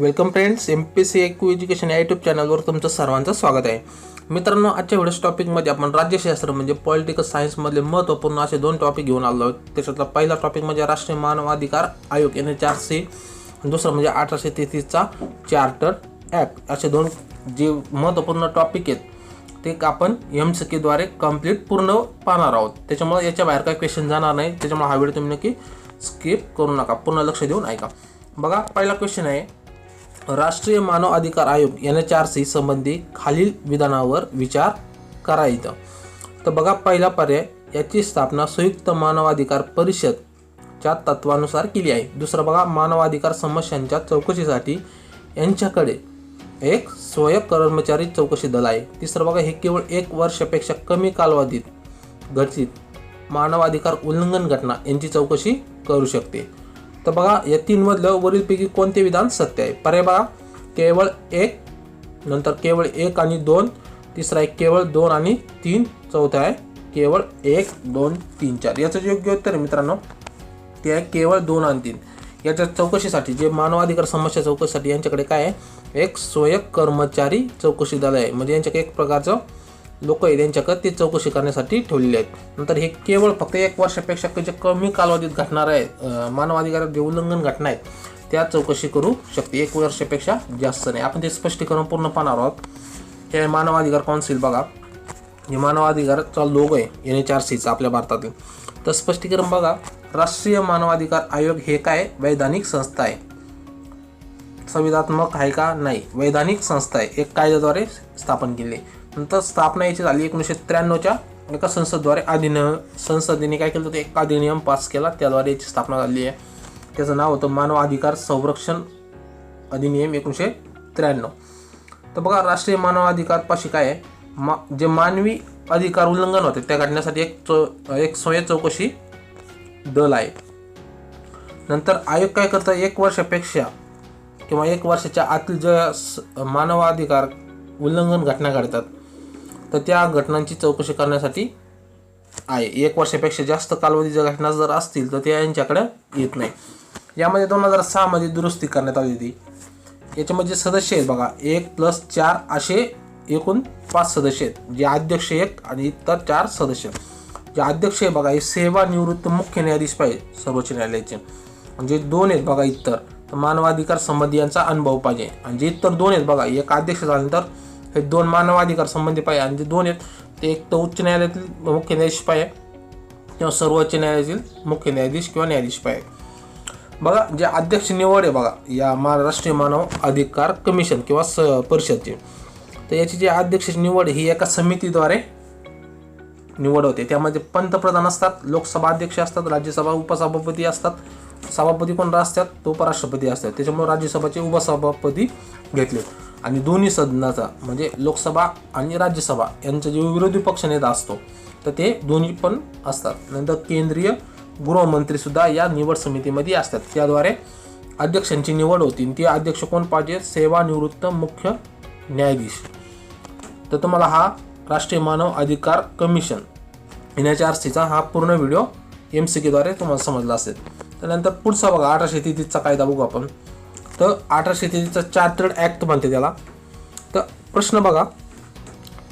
Welcome friends, MPSC education या YouTube चॅनलवर तुमचं सर्वांचं स्वागत आहे. मित्रांनो, आजच्या व्हिडिओ टॉपिकमध्ये आपण राज्यशास्त्र म्हणजे पॉलिटिकल सायन्समधले महत्त्वपूर्ण असे दोन टॉपिक घेऊन आलो आहोत. त्याच्यातला पहिला टॉपिक म्हणजे राष्ट्रीय मानवाधिकार आयोग NHRC, दुसरा म्हणजे 1833चा चार्टर ॲक्ट. असे दोन जे महत्त्वपूर्ण टॉपिक आहेत ते आपण MCQ द्वारे कंप्लीट पूर्ण पाहणार आहोत. त्याच्यामुळे याच्या बाहेर काही क्वेश्चन जाणार नाही. त्याच्यामुळे हा व्हिडिओ तुम्ही नक्की स्किप करू नका, पूर्ण लक्ष देऊन ऐका. बघा, पहिला क्वेश्चन आहे, राष्ट्रीय मानव अधिकार आयोग NHRC संबंधी खालील विधानावर विचार करायचा. तर बघा, पहिला पर्याय, याची स्थापना संयुक्त मानवाधिकार परिषदच्या तत्वानुसार केली आहे. दुसरा बघा, मानवाधिकार समस्यांच्या चौकशीसाठी यांच्याकडे एक स्वयं कर्मचारी चौकशी दल आहे. तिसरं बघा, हे केवळ 1 वर्षापेक्षा कमी कालावधीत घटित मानवाधिकार उल्लंघन घटना यांची चौकशी करू शकते. तर बघा, या तीनमधलं वरीलपैकी कोणते विधान सत्य आहे? पर्याय बघा, केवळ 1, नंतर केवळ 1 आणि 2, तिसरा आहे केवळ 2 आणि 3, चौथा आहे केवळ 1, 2, 3, 4. याचं योग्य उत्तर आहे मित्रांनो ते आहे केवळ 2 आणि 3. याच्या चौकशीसाठी, जे मानवाधिकार समस्या चौकशीसाठी यांच्याकडे काय आहे, एक स्वयं कर्मचारी चौकशी दल आहे. म्हणजे यांच्याकडे एक प्रकारचं लोक आहेत, त्यांच्याकडे ते चौकशी करण्यासाठी ठेवलेले आहेत. नंतर हे केवळ फक्त 1 वर्षापेक्षा जे कमी कालावधीत घडणार आहे मानवाधिकारात जे उल्लंघन घटना आहेत त्या चौकशी करू शकते. 1 वर्षापेक्षा जास्त नाही. आपण ते स्पष्टीकरण पूर्ण पाहणार आहोत. हे मानवाधिकार काउन्सिल बघा, हे मानवाधिकाराचा लोगो आहे NHRCचा आपल्या भारतातील. तर स्पष्टीकरण बघा, राष्ट्रीय मानवाधिकार आयोग हे काय, वैधानिक संस्था आहे. संविधानात्मक आहे का? नाही, वैधानिक संस्था आहे, एक कायद्याद्वारे स्थापन केली. नंतर स्थापना याची झाली 1993च्या एका संसदद्वारे. संसदेने काय केलं होतं, एक अधिनियम पास केला, त्याद्वारे याची स्थापना झाली आहे. त्याचं नाव होतं मानवाधिकार संरक्षण अधिनियम 1993. तर बघा, राष्ट्रीय मानवाधिकार पाशी काय आहे, जे मानवी अधिकार उल्लंघन होते त्या घटनेसाठी एक स्वयं चौकशी दल आहे. नंतर आयोग काय करतं, 1 वर्षापेक्षा किंवा 1 वर्षाच्या आतील ज्या मानवाधिकार उल्लंघन घटना घडतात तर त्या घटनांची चौकशी करण्यासाठी आहे. 1 वर्षापेक्षा जास्त कालावधीच्या घटना जर असतील तर त्या यांच्याकडे येत नाही. यामध्ये 2006 मध्ये दुरुस्ती करण्यात आली होती. याच्यामध्ये सदस्य आहेत बघा, 1+4 असे एकूण 5 सदस्य आहेत, जे अध्यक्ष 1 आणि इतर 4 सदस्य. जे अध्यक्ष आहे बघा, हे सेवानिवृत्त मुख्य न्यायाधीश पाहिजे सर्वोच्च न्यायालयाचे. म्हणजे 2 आहेत बघा इतर, तर मानवाधिकार संबंधी यांचा अनुभव पाहिजे. आणि जे इतर 2 आहेत बघा, एक अध्यक्ष झाल्यानंतर हे 2 मानवाधिकार संबंधी पाहिजे. आणि जे 2 आहेत ते एक तर उच्च न्यायालयातील मुख्य न्यायाधीश पाहिजे किंवा सर्वोच्च न्यायालयातील मुख्य न्यायाधीश किंवा न्यायाधीश पाहिजे. बघा, जे अध्यक्ष निवड आहे बघा या राष्ट्रीय मानव अधिकार कमिशन किंवा परिषदची, तर याची जी अध्यक्षाची निवड ही एका समितीद्वारे निवड होते. त्यामध्ये पंतप्रधान असतात, लोकसभा अध्यक्ष असतात, राज्यसभा उपसभापती असतात, सभापती कोण असतात, तो उपराष्ट्रपती असतात. त्याच्यामुळे राज्यसभाचे उपसभापती घेतले. आणि दोन्ही सदनाचा म्हणजे लोकसभा आणि राज्यसभा यांचा जे विरोधी पक्ष नेता असतो तर ते दोन्ही पण असतात. नंतर केंद्रीय गृहमंत्री सुद्धा या निवड समितीमध्ये असतात. त्याद्वारे अध्यक्षांची निवड होती. ती अध्यक्ष कोण पाहिजे, सेवानिवृत्त मुख्य न्यायाधीश. तर तुम्हाला हा राष्ट्रीय मानव अधिकार कमिशन NHRCचा हा पूर्ण व्हिडिओ MCQ द्वारे तुम्हाला समजला असेल. त्यानंतर पुढचा बघा, 1833चा कायदा बघू आपण. तर 1833चा चार्टर्ड ॲक्ट म्हणते त्याला. तर प्रश्न बघा,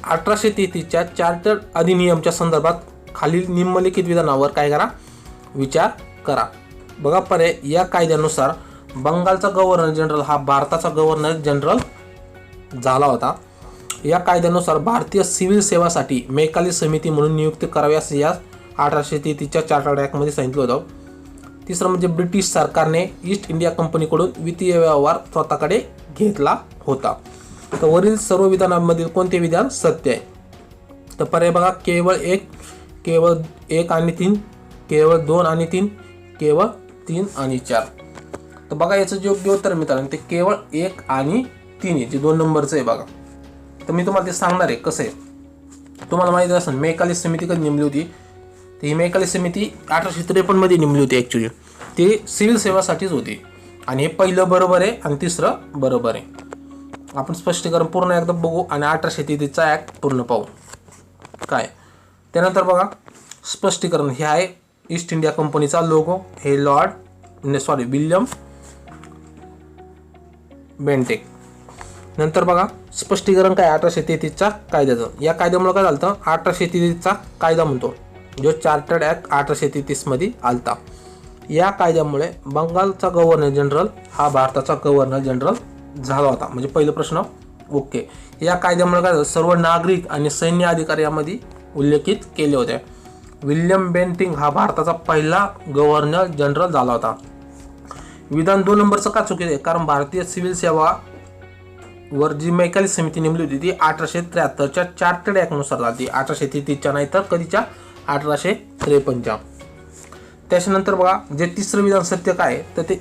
1833च्या चार्टर्ड अधिनियमच्या संदर्भात खालील निम्नलिखित विधानावर काय करा, विचार करा. बघा, पर्याय, या कायद्यानुसार बंगालचा गव्हर्नर जनरल हा भारताचा गव्हर्नर जनरल झाला होता. या कायद्यानुसार भारतीय सिव्हिल सेवासाठी मैकाली समिती म्हणून नियुक्ती करावी असं या 1833च्या चार्टर्ड ॲक्टमध्ये सांगितलं होतं. तिसरं म्हणजे ब्रिटिश सरकारने ईस्ट इंडिया कंपनीकडून वित्तीय व्यवहार स्वतःकडे घेतला होता. तर वरील सर्व विधानांमधील कोणते विधान सत्य आहे? तर पर्याय बघा, केवळ 1, केवळ 1 आणि 3, केवळ 2 आणि 3, केवळ 3 आणि 4. तर बघा, याचं योग्य उत्तर मित्रांनो ते केवळ 1 आणि 3 आहे, जे 2 नंबरचं आहे बघा. तर मी तुम्हाला ते सांगणार आहे कसं आहे. तुम्हाला माहिती असेल मैकाली समिती कधी नेमली होती, तर ही मैकाली समिती 1853 मध्ये नेमली होती. ॲक्च्युली ती सिव्हिल सेवासाठीच होती. आणि हे पहिलं बरोबर आहे आणि तिसरं बरोबर आहे. आपण स्पष्टीकरण पूर्ण एकदा बघू आणि 1833चा ॲक्ट पूर्ण पाहू काय. त्यानंतर बघा, स्पष्टीकरण हे आहे ईस्ट इंडिया कंपनीचा लोगो. हे विल्यम बेंटेक. नंतर बघा स्पष्टीकरण काय 1833च्या कायद्याचं. या कायद्यामुळे काय झालं, 1833चा कायदा म्हणतो जो चार्टर्ड ॲक्ट 1833 मध्ये आलता. या कायद्यामुळे बंगालचा गव्हर्नर जनरल हा भारताचा गव्हर्नर जनरल झाला होता. म्हणजे पहिला प्रश्न ओके. या कायद्यामुळे काय झालं, सर्व नागरिक आणि सैन्य अधिकारी यामध्ये उल्लेखित केले होते. विल्यम बेंटिक हा भारताचा पहिला गव्हर्नर जनरल झाला होता. विधान 2 नंबरचं का चुकीचं आहे, कारण भारतीय सिव्हिल सेवा वर जी मैकाली समिती नेमली होती ती 1873च्या चार्टर्ड ॲक्टनुसार झाली. 1833च्या नाही तर कधीच्या 1853च्या. त्याच्यानंतर बघा जे तिसरं विधान सत्य काय आहे, तर ते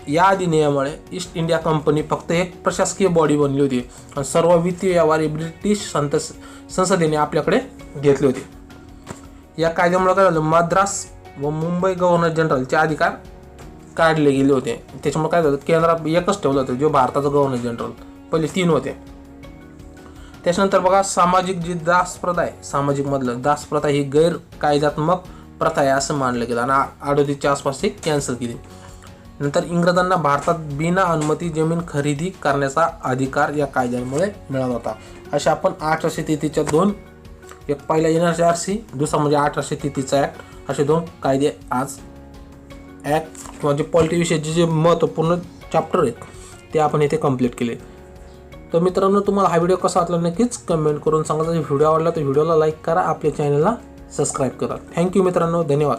या अधिनियमामुळे ईस्ट इंडिया कंपनी फक्त एक प्रशासकीय बॉडी बनली होती आणि सर्व वित्तीय व्यवहार ब्रिटिश संसदेने आपल्याकडे घेतले होते. या कायद्यामुळे काय झालं, मद्रास व मुंबई गव्हर्नर जनरलचे अधिकार काढले गेले होते. त्याच्यामुळे काय झालं, केंद्रात एकच ठेवलं होतं जो भारताचा गव्हर्नर जनरल, पहिले 3 होते. त्याच्यानंतर बघा सामाजिक जी दास प्रथा आहे, सामाजिक मधलं दास प्रथा ही गैर कायद्यात्मक प्रथा आहे असं मानलं गेलं आणि 38च्या आसपास ती कॅन्सल केली. नंतर इंग्रजांना भारतात बिना अनुमती जमीन खरेदी करण्याचा अधिकार या कायद्यामुळे मिळाला होता. अशा आपण 1833च्या 2, एक पहिला NHRC, दुसरा म्हणजे 1833चा ॲक्ट, असे 2 कायदे आज ॲक्ट किंवा जे पॉलिटी विषयीचे जे महत्त्वपूर्ण चॅप्टर आहेत ते आपण इथे कंप्लीट केले. तर मित्रांनो तुम्हाला हा व्हिडिओ कसा वाटला नक्कीच कमेंट करून सांगा. जर व्हिडिओ आवडला तर व्हिडिओला लाईक करा, आपल्या चॅनलला सबस्क्राईब करा. थँक्यू मित्रांनो, धन्यवाद.